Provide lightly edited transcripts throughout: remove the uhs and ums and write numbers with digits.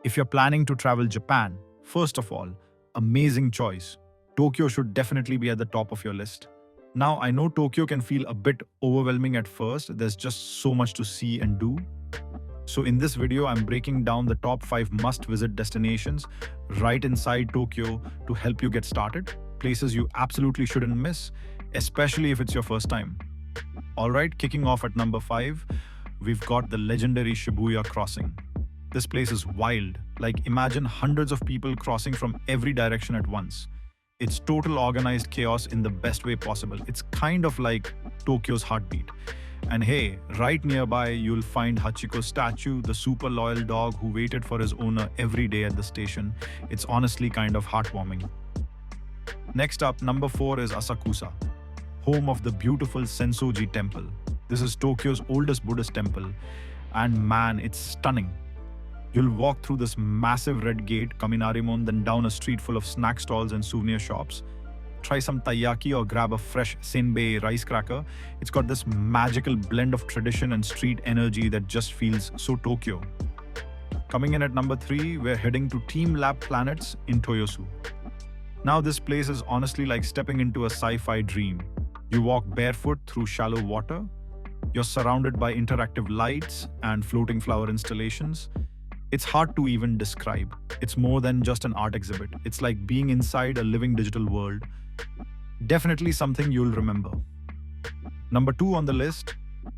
If you're planning to travel Japan, first of all, amazing choice. Tokyo should definitely be at the top of your list. Now, I know Tokyo can feel a bit overwhelming at first, there's just so much to see and do. So, in this video, I'm breaking down the top 5 must visit destinations right inside Tokyo to help you get started. Places you absolutely shouldn't miss, especially if it's your first time. Alright, kicking off at number 5, we've got the legendary Shibuya crossing. This place is wild, like imagine hundreds of people crossing from every direction at once. It's total organized chaos in the best way possible. It's kind of like Tokyo's heartbeat. And hey, right nearby you'll find Hachiko's statue, the super loyal dog who waited for his owner every day at the station. It's honestly kind of heartwarming. Next up, number 4 is Asakusa, home of the beautiful Senso-ji temple. This is Tokyo's oldest Buddhist temple, and man, it's stunning. You'll walk through this massive red gate, Kaminarimon, then down a street full of snack stalls and souvenir shops. Try some taiyaki or grab a fresh senbei rice cracker. It's got this magical blend of tradition and street energy that just feels so Tokyo. Coming in at number 3, we're heading to teamLab Planets in Toyosu. Now this place is honestly like stepping into a sci-fi dream. You walk barefoot through shallow water. You're surrounded by interactive lights and floating flower installations. It's hard to even describe. It's more than just an art exhibit. It's like being inside a living digital world. Definitely something you'll remember. Number 2 on the list,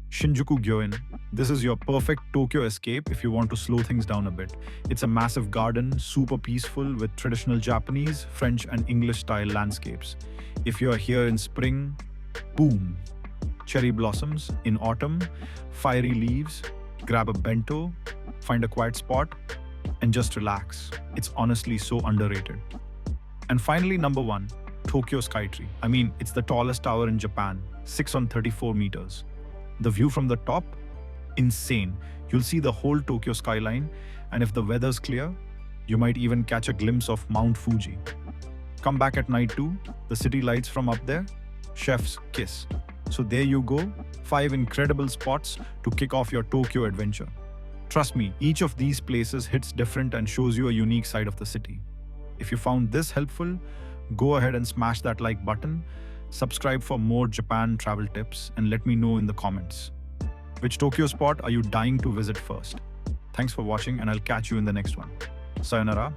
Shinjuku Gyoen. This is your perfect Tokyo escape if you want to slow things down a bit. It's a massive garden, super peaceful with traditional Japanese, French and English style landscapes. If you're here in spring, boom, cherry blossoms. In autumn, fiery leaves. Grab a bento, find a quiet spot, and just relax. It's honestly so underrated. And finally, number 1, Tokyo Skytree. I mean, it's the tallest tower in Japan, 6 on 34 meters. The view from the top, insane. You'll see the whole Tokyo skyline, and if the weather's clear, you might even catch a glimpse of Mount Fuji. Come back at night too, the city lights from up there, chef's kiss. So there you go, 5 incredible spots to kick off your Tokyo adventure. Trust me, each of these places hits different and shows you a unique side of the city. If you found this helpful, go ahead and smash that like button, subscribe for more Japan travel tips, and let me know in the comments. Which Tokyo spot are you dying to visit first? Thanks for watching, and I'll catch you in the next one. Sayonara.